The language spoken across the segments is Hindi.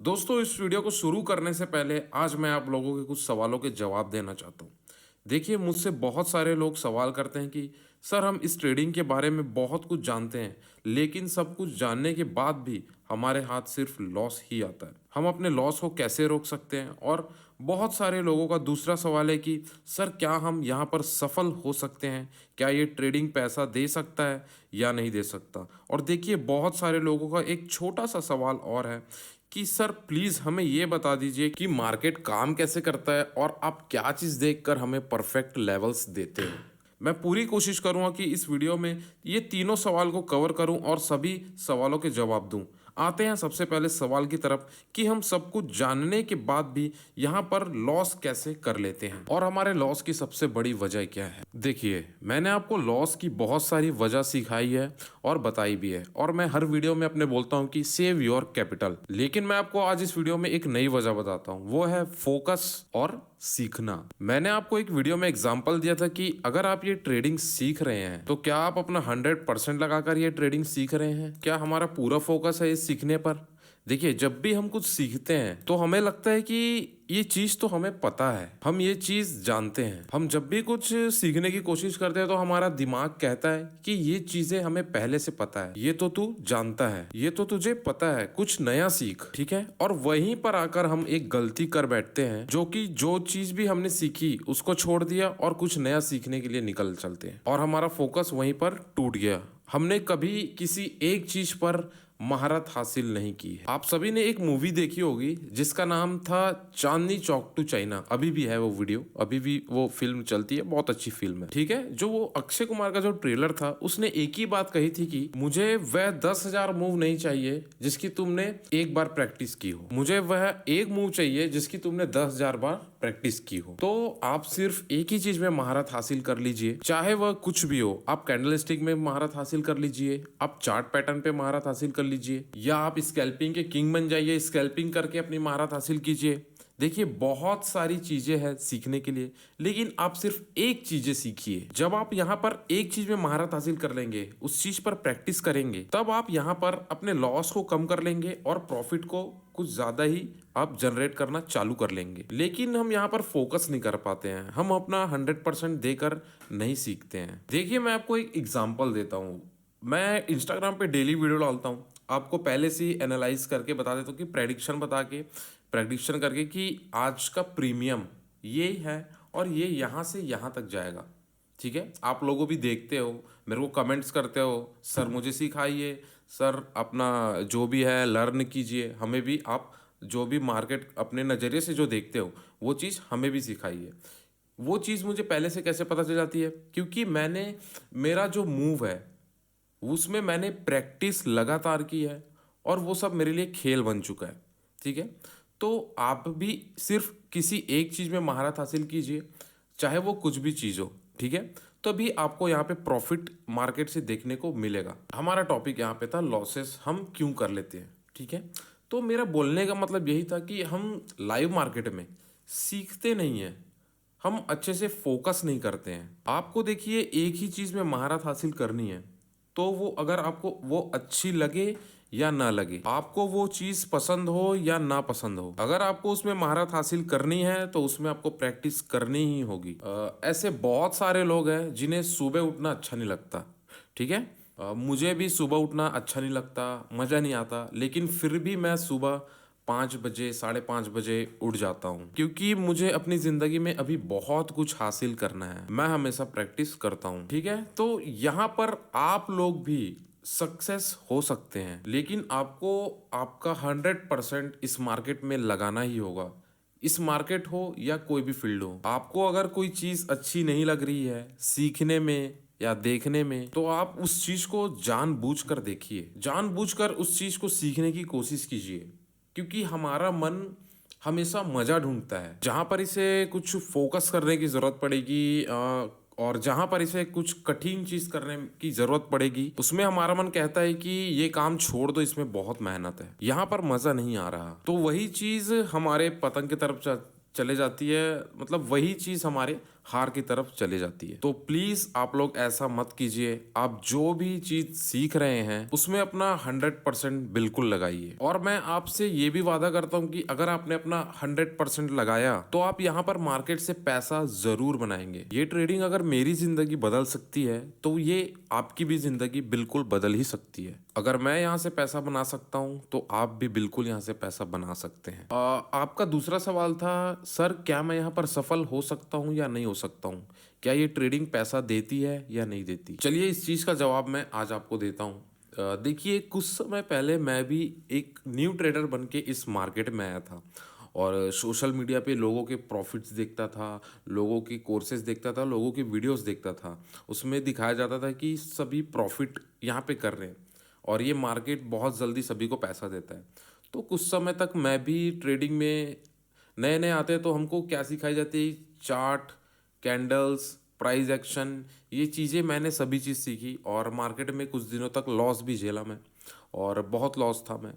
दोस्तों, इस वीडियो को शुरू करने से पहले आज मैं आप लोगों के कुछ सवालों के जवाब देना चाहता हूँ। देखिए, मुझसे बहुत सारे लोग सवाल करते हैं कि सर, हम इस ट्रेडिंग के बारे में बहुत कुछ जानते हैं, लेकिन सब कुछ जानने के बाद भी हमारे हाथ सिर्फ लॉस ही आता है। हम अपने लॉस को कैसे रोक सकते हैं? और बहुत सारे लोगों का दूसरा सवाल है कि सर, क्या हम यहाँ पर सफल हो सकते हैं? क्या ये ट्रेडिंग पैसा दे सकता है या नहीं दे सकता? और देखिए, बहुत सारे लोगों का एक छोटा सा सवाल और है कि सर, प्लीज़ हमें ये बता दीजिए कि मार्केट काम कैसे करता है और आप क्या चीज़ देखकर हमें परफेक्ट लेवल्स देते हो। मैं पूरी कोशिश करूंगा कि इस वीडियो में ये तीनों सवाल को कवर करूं और सभी सवालों के जवाब दूं। आते हैं सबसे पहले सवाल की तरफ कि हम सब कुछ जानने के बाद भी यहाँ पर लॉस कैसे कर लेते हैं और हमारे लॉस की सबसे बड़ी वजह क्या है। देखिए, मैंने आपको लॉस की बहुत सारी वजह सिखाई है और बताई भी है, और मैं हर वीडियो में अपने बोलता हूँ कि सेव योर कैपिटल। लेकिन मैं आपको आज इस वीडियो में एक नई वजह बताता हूँ, वो है फोकस और सीखना। मैंने आपको एक वीडियो में एग्जांपल दिया था कि अगर आप ये ट्रेडिंग सीख रहे हैं तो क्या आप अपना 100% लगाकर ये ट्रेडिंग सीख रहे हैं? क्या हमारा पूरा फोकस है इस सीखने पर? देखिए, जब भी हम कुछ सीखते हैं तो हमें लगता है कि ये चीज तो हमें पता है, हम ये चीज जानते हैं। हम जब भी कुछ सीखने की कोशिश करते हैं तो हमारा दिमाग कहता है कि ये चीजें हमें पहले से पता है, ये तो तू जानता है, ये तो तुझे पता है, कुछ नया सीख। ठीक है, और वहीं पर आकर हम एक गलती कर बैठते हैं, जो कि जो चीज भी हमने सीखी उसको छोड़ दिया और कुछ नया सीखने के लिए निकल चलते हैं, और हमारा फोकस वहीं पर टूट गया। हमने कभी किसी एक चीज पर महारत हासिल नहीं की है। आप सभी ने एक मूवी देखी होगी जिसका नाम था चांदनी चौक टू चाइना। अभी भी है वो वीडियो, अभी भी वो फिल्म चलती है, बहुत अच्छी फिल्म है। ठीक है, जो वो अक्षय कुमार का जो ट्रेलर था उसने एक ही बात कही थी कि मुझे वह 10,000 मूव नहीं चाहिए जिसकी तुमने एक बार प्रैक्टिस की हो, मुझे वह एक मूव चाहिए जिसकी तुमने 10,000 बार प्रैक्टिस की हो। तो आप सिर्फ एक ही चीज में महारत हासिल कर लीजिए, चाहे वह कुछ भी हो। आप कैंडल स्टिक में महारत हासिल कर लीजिए, आप चार्ट पैटर्न पे महारत हासिल कर लीजिए, या आप स्कैल्पिंग के किंग बन जाइए, स्कैल्पिंग करके अपनी महारत हासिल कीजिए। देखिए, बहुत सारी चीजें हैं सीखने के लिए, लेकिन आप सिर्फ एक चीजें सीखिए। जब आप यहाँ पर एक चीज में महारत हासिल कर लेंगे, उस चीज पर प्रैक्टिस करेंगे, तब आप यहाँ पर अपने लॉस को कम कर लेंगे और प्रॉफिट को कुछ ज्यादा ही आप जनरेट करना चालू कर लेंगे। लेकिन हम यहाँ पर फोकस नहीं कर पाते हैं, हम अपना 100% देकर नहीं सीखते हैं। देखिए, मैं आपको एक एग्जाम्पल देता हूँ। मैं इंस्टाग्राम पे डेली वीडियो डालता हूँ, आपको पहले से ही एनालाइज करके बता देता हूँ कि प्रेडिक्शन करके कि आज का प्रीमियम ये है और ये यहाँ से यहाँ तक जाएगा। ठीक है, आप लोगों भी देखते हो, मेरे को कमेंट्स करते हो, सर मुझे सिखाइए, सर अपना जो भी है लर्न कीजिए, हमें भी आप जो भी मार्केट अपने नज़रिए से जो देखते हो वो चीज़ हमें भी सिखाइए। वो चीज़ मुझे पहले से कैसे पता चल जाती है? क्योंकि मैंने मेरा जो मूव है उसमें मैंने प्रैक्टिस लगातार की है और वो सब मेरे लिए खेल बन चुका है। ठीक है, तो आप भी सिर्फ किसी एक चीज़ में महारत हासिल कीजिए, चाहे वो कुछ भी चीज़ हो। ठीक है, तभी आपको यहाँ पे प्रॉफिट मार्केट से देखने को मिलेगा। हमारा टॉपिक यहाँ पे था लॉसेस हम क्यों कर लेते हैं। ठीक है, तो मेरा बोलने का मतलब यही था कि हम लाइव मार्केट में सीखते नहीं हैं, हम अच्छे से फोकस नहीं करते हैं। आपको देखिए, एक ही चीज़ में महारत हासिल करनी है, तो वो अगर आपको वो अच्छी लगे या ना लगे, आपको वो चीज़ पसंद हो या ना पसंद हो, अगर आपको उसमें महारत हासिल करनी है तो उसमें आपको प्रैक्टिस करनी ही होगी। ऐसे बहुत सारे लोग हैं जिन्हें सुबह उठना अच्छा नहीं लगता। ठीक है, मुझे भी सुबह उठना अच्छा नहीं लगता, मज़ा नहीं आता, लेकिन फिर भी मैं सुबह 5 बजे 5:30 बजे उठ जाता हूँ, क्योंकि मुझे अपनी ज़िंदगी में अभी बहुत कुछ हासिल करना है। मैं हमेशा प्रैक्टिस करता हूँ। ठीक है, तो यहाँ पर आप लोग भी सक्सेस हो सकते हैं, लेकिन आपको आपका 100% इस मार्केट में लगाना ही होगा। इस मार्केट हो या कोई भी फील्ड हो, आपको अगर कोई चीज़ अच्छी नहीं लग रही है सीखने में या देखने में, तो आप उस चीज़ को जानबूझकर देखिए, जानबूझकर उस चीज़ को सीखने की कोशिश कीजिए। क्योंकि हमारा मन हमेशा मजा ढूंढता है। जहां पर इसे कुछ फोकस करने की जरूरत पड़ेगी और जहां पर इसे कुछ कठिन चीज करने की जरूरत पड़ेगी, उसमें हमारा मन कहता है कि ये काम छोड़ दो, इसमें बहुत मेहनत है, यहाँ पर मजा नहीं आ रहा। तो वही चीज हमारे पतंग की तरफ चले जाती है, मतलब वही चीज हमारे हार की तरफ चले जाती है। तो प्लीज आप लोग ऐसा मत कीजिए। आप जो भी चीज सीख रहे हैं उसमें अपना 100% बिल्कुल लगाइए। और मैं आपसे ये भी वादा करता हूँ कि अगर आपने अपना 100% लगाया तो आप यहाँ पर मार्केट से पैसा जरूर बनाएंगे। ये ट्रेडिंग अगर मेरी जिंदगी बदल सकती है तो ये आपकी भी जिंदगी बिल्कुल बदल ही सकती है। अगर मैं यहाँ से पैसा बना सकता हूँ तो आप भी बिल्कुल यहाँ से पैसा बना सकते हैं। आपका दूसरा सवाल था, सर क्या मैं यहाँ पर सफल हो सकता हूँ या नहीं हो सकता हूँ, क्या ये ट्रेडिंग पैसा देती है या नहीं देती। चलिए इस चीज़ का जवाब मैं आज आपको देता हूँ। देखिए कुछ समय पहले मैं भी एक न्यू ट्रेडर बन के इस मार्केट में आया था और सोशल मीडिया पे लोगों के प्रॉफिट्स देखता था, लोगों के कोर्सेज देखता था, लोगों की वीडियोस देखता था। उसमें दिखाया जाता था कि सभी प्रॉफिट यहाँ पे कर रहे हैं और ये मार्केट बहुत जल्दी सभी को पैसा देता है। तो कुछ समय तक मैं भी ट्रेडिंग में, नए नए आते हैं तो हमको क्या सिखाई जाती है, चार्ट, कैंडल्स, प्राइस एक्शन, ये चीज़ें मैंने सभी चीज़ सीखी और मार्केट में कुछ दिनों तक लॉस भी झेला मैं। और बहुत लॉस था मैं,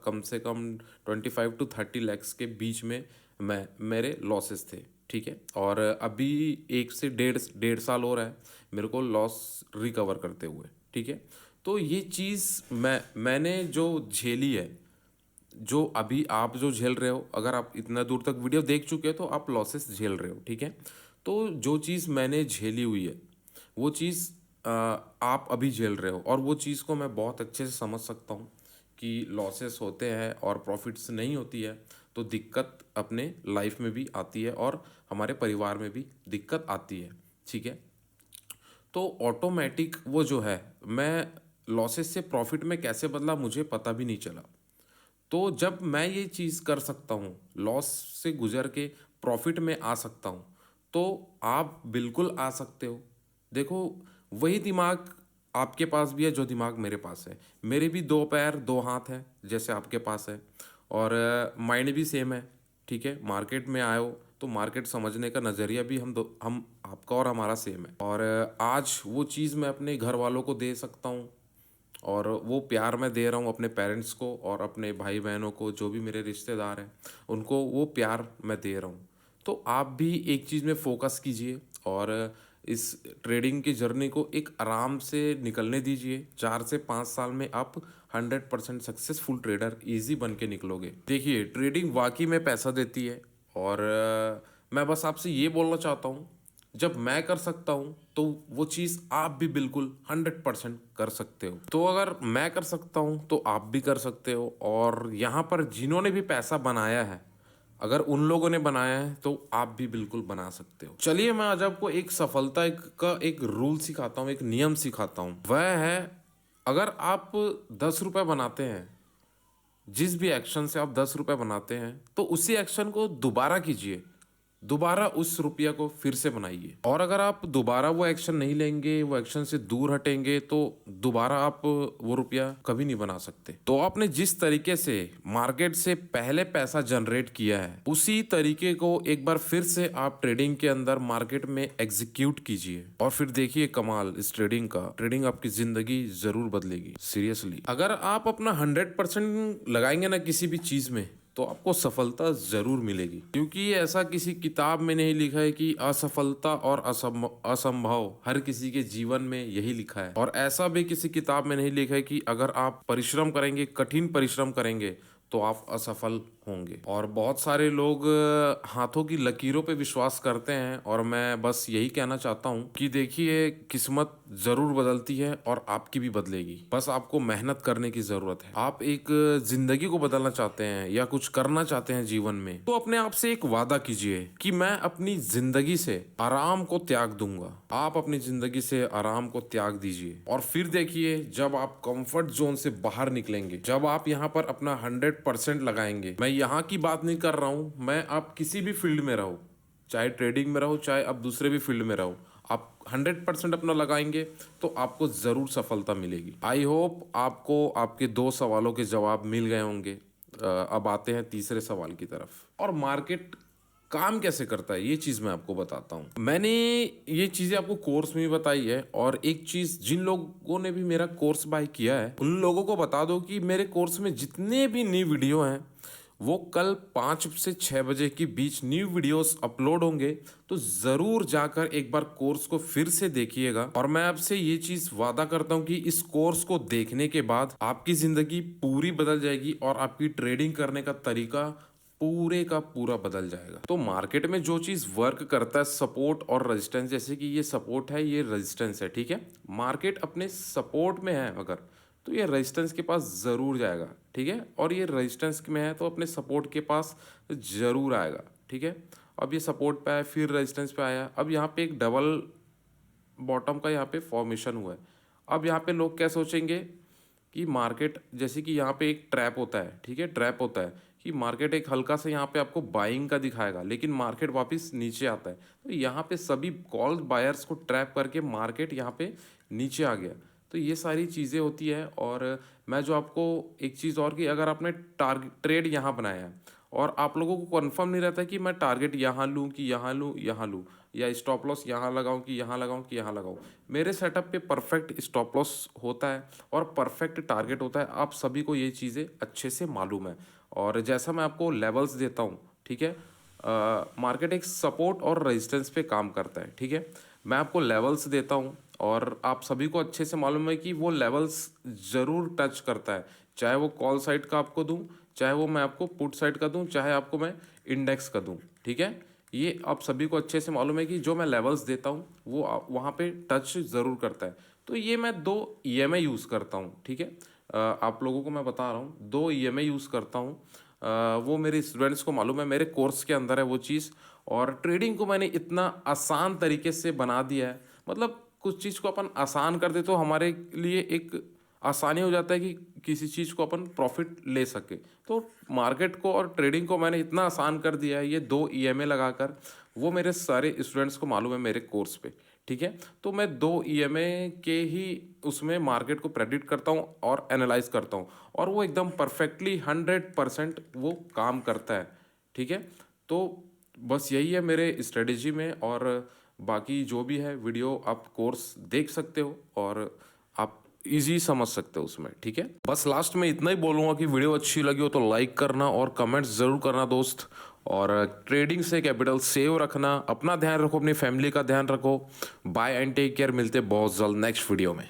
कम से कम 25 to 30 lakhs के बीच में मैं मेरे लॉसेस थे। ठीक है, और अभी 1 से डेढ़ साल हो रहा है मेरे को लॉस रिकवर करते हुए। ठीक है, तो ये चीज़ मैंने जो झेली है, जो अभी आप जो झेल रहे हो, अगर आप इतना दूर तक वीडियो देख चुके हो तो आप लॉसेस झेल रहे हो। ठीक है, तो जो चीज़ मैंने झेली हुई है वो चीज़ आप अभी झेल रहे हो और वो चीज़ को मैं बहुत अच्छे से समझ सकता हूँ कि लॉसेस होते हैं और प्रॉफिट्स नहीं होती है तो दिक्कत अपने लाइफ में भी आती है और हमारे परिवार में भी दिक्कत आती है। ठीक है, तो ऑटोमेटिक वो जो है, मैं लॉसेस से प्रॉफिट में कैसे बदला मुझे पता भी नहीं चला। तो जब मैं ये चीज़ कर सकता हूँ, लॉस से गुजर के प्रॉफिट में आ सकता हूँ, तो आप बिल्कुल आ सकते हो। देखो वही दिमाग आपके पास भी है जो दिमाग मेरे पास है। मेरे भी 2 पैर 2 हाथ हैं जैसे आपके पास है और माइंड भी सेम है। ठीक है, मार्केट में आए हो तो मार्केट समझने का नज़रिया भी हम आपका और हमारा सेम है। और आज वो चीज़ मैं अपने घर वालों को दे सकता हूँ और वो प्यार मैं दे रहा हूँ अपने पेरेंट्स को और अपने भाई बहनों को, जो भी मेरे रिश्तेदार हैं उनको वो प्यार मैं दे रहा हूँ। तो आप भी एक चीज़ में फोकस कीजिए और इस ट्रेडिंग की जर्नी को एक आराम से निकलने दीजिए। 4 से 5 साल में आप 100% सक्सेसफुल ट्रेडर इजी बन के निकलोगे। देखिए ट्रेडिंग वाकई में पैसा देती है और मैं बस आपसे ये बोलना चाहता हूँ, जब मैं कर सकता हूँ तो वो चीज़ आप भी बिल्कुल 100% कर सकते हो। तो अगर मैं कर सकता हूँ तो आप भी कर सकते हो। और यहाँ पर जिन्होंने भी पैसा बनाया है, अगर उन लोगों ने बनाया है तो आप भी बिल्कुल बना सकते हो। चलिए मैं आज आपको एक सफलता का एक रूल सिखाता हूँ, एक नियम सिखाता हूँ। वह है, अगर आप 10 रुपये बनाते हैं, जिस भी एक्शन से आप 10 रुपये बनाते हैं तो उसी एक्शन को दोबारा कीजिए, दोबारा उस रुपया को फिर से बनाइए। और अगर आप दोबारा वो एक्शन नहीं लेंगे, वो एक्शन से दूर हटेंगे, तो दोबारा आप वो रुपया कभी नहीं बना सकते। तो आपने जिस तरीके से मार्केट से पहले पैसा जनरेट किया है उसी तरीके को एक बार फिर से आप ट्रेडिंग के अंदर मार्केट में एग्जीक्यूट कीजिए और फिर देखिए कमाल इस ट्रेडिंग का। ट्रेडिंग आपकी जिंदगी जरूर बदलेगी, सीरियसली। अगर आप अपना 100% लगाएंगे ना किसी भी चीज में तो आपको सफलता जरूर मिलेगी, क्योंकि ऐसा किसी किताब में नहीं लिखा है कि असफलता और असंभव हर किसी के जीवन में यही लिखा है। और ऐसा भी किसी किताब में नहीं लिखा है कि अगर आप परिश्रम करेंगे, कठिन परिश्रम करेंगे तो आप असफल होंगे। और बहुत सारे लोग हाथों की लकीरों पे विश्वास करते हैं और मैं बस यही कहना चाहता हूँ कि देखिए किस्मत जरूर बदलती है और आपकी भी बदलेगी, बस आपको मेहनत करने की जरूरत है। आप एक जिंदगी को बदलना चाहते हैं या कुछ करना चाहते हैं जीवन में, तो अपने आप से एक वादा कीजिए कि मैं अपनी जिंदगी से आराम को त्याग दूंगा। आप अपनी जिंदगी से आराम को त्याग दीजिए और फिर देखिए जब आप कंफर्ट जोन से बाहर निकलेंगे, जब आप यहाँ पर अपना 100% लगाएंगे। मैं यहाँ की बात नहीं कर रहा हूँ, मैं आप किसी भी फील्ड में रहो, चाहे ट्रेडिंग में रहो, चाहे आप दूसरे भी फील्ड में रहो, आप 100% अपना लगाएंगे तो आपको ज़रूर सफलता मिलेगी। आई होप आपको आपके 2 सवालों के जवाब मिल गए होंगे। अब आते हैं तीसरे सवाल की तरफ। और मार्केट काम कैसे करता है ये चीज़ मैं आपको बताता हूँ। मैंने ये चीज़ें आपको कोर्स में भी बताई है और एक चीज़, जिन लोगों ने भी मेरा कोर्स बाय किया है उन लोगों को बता दो कि मेरे कोर्स में जितने भी नई वीडियो हैं वो कल 5 से 6 बजे के बीच न्यू वीडियोस अपलोड होंगे, तो ज़रूर जाकर एक बार कोर्स को फिर से देखिएगा। और मैं आपसे ये चीज़ वादा करता हूँ कि इस कोर्स को देखने के बाद आपकी ज़िंदगी पूरी बदल जाएगी और आपकी ट्रेडिंग करने का तरीका पूरे का पूरा बदल जाएगा। तो मार्केट में जो चीज़ वर्क करता है, सपोर्ट और रेजिस्टेंस, जैसे कि ये सपोर्ट है, ये रेजिस्टेंस है, ठीक है। मार्केट अपने सपोर्ट में है अगर, तो ये रेजिस्टेंस के पास ज़रूर जाएगा, ठीक है। और ये रेजिस्टेंस में है तो अपने सपोर्ट के पास ज़रूर आएगा, ठीक है। अब ये सपोर्ट पे आया, फिर रेजिस्टेंस पे आया, अब यहाँ पे एक डबल बॉटम का यहाँ पे फॉर्मेशन हुआ है। अब यहाँ पे लोग क्या सोचेंगे कि मार्केट, जैसे कि यहाँ पे एक ट्रैप होता है, ठीक है, ट्रैप होता है कि मार्केट एक हल्का सा यहाँ पे आपको बाइंग का दिखाएगा, लेकिन मार्केट वापस नीचे आता है। तो यहाँ पे सभी कॉल बायर्स को ट्रैप करके मार्केट यहाँ पे नीचे आ गया। तो ये सारी चीज़ें होती है। और मैं जो आपको एक चीज़ और, कि अगर आपने टारगेट ट्रेड यहाँ बनाया है और आप लोगों को कंफर्म नहीं रहता कि मैं टारगेट यहाँ लूँ कि यहाँ लूँ, यहाँ लूँ, या स्टॉप लॉस यहाँ लगाऊँ कि यहाँ लगाऊँ कि यहाँ लगाऊँ, मेरे सेटअप पे परफेक्ट स्टॉप लॉस होता है और परफेक्ट टारगेट होता है। आप सभी को ये चीज़ें अच्छे से मालूम है। और जैसा मैं आपको लेवल्स देता हूँ, ठीक है, मार्केट एक सपोर्ट और रेजिस्टेंस पे काम करता है, ठीक है। मैं आपको लेवल्स देता हूँ और आप सभी को अच्छे से मालूम है कि वो लेवल्स ज़रूर टच करता है, चाहे वो कॉल साइड का आपको दूँ, चाहे वो मैं आपको पुट साइड का दूँ, चाहे आपको मैं इंडेक्स का दूँ, ठीक है। ये आप सभी को अच्छे से मालूम है कि जो मैं लेवल्स देता हूँ वो वहाँ पे टच ज़रूर करता है। तो ये मैं 2 ईएमए यूज़ करता हूँ, ठीक है। आप लोगों को मैं बता रहा हूँ, 2 ईएमए यूज़ करता हूँ। वो मेरे स्टूडेंट्स को मालूम है, मेरे कोर्स के अंदर है वो चीज़। और ट्रेडिंग को मैंने इतना आसान तरीके से बना दिया है, मतलब कुछ चीज़ को अपन आसान कर दे तो हमारे लिए एक आसानी हो जाता है कि किसी चीज़ को अपन प्रॉफिट ले सके। तो मार्केट को और ट्रेडिंग को मैंने इतना आसान कर दिया है ये 2 ईएमए लगाकर। वो मेरे सारे स्टूडेंट्स को मालूम है मेरे कोर्स पे, ठीक है। तो मैं 2 ईएमए के ही उसमें मार्केट को प्रेडिक्ट करता हूँ और एनालाइज करता हूँ, और वो एकदम परफेक्टली 100% वो काम करता है, ठीक है। तो बस यही है मेरे स्ट्रेटेजी में। और बाकी जो भी है वीडियो आप कोर्स देख सकते हो और आप इजी समझ सकते हो उसमें, ठीक है। बस लास्ट में इतना ही बोलूँगा कि वीडियो अच्छी लगी हो तो लाइक करना और कमेंट्स ज़रूर करना दोस्त। और ट्रेडिंग से कैपिटल सेव रखना, अपना ध्यान रखो, अपनी फैमिली का ध्यान रखो। बाय एंड टेक केयर, मिलते बहुत जल्द नेक्स्ट वीडियो में।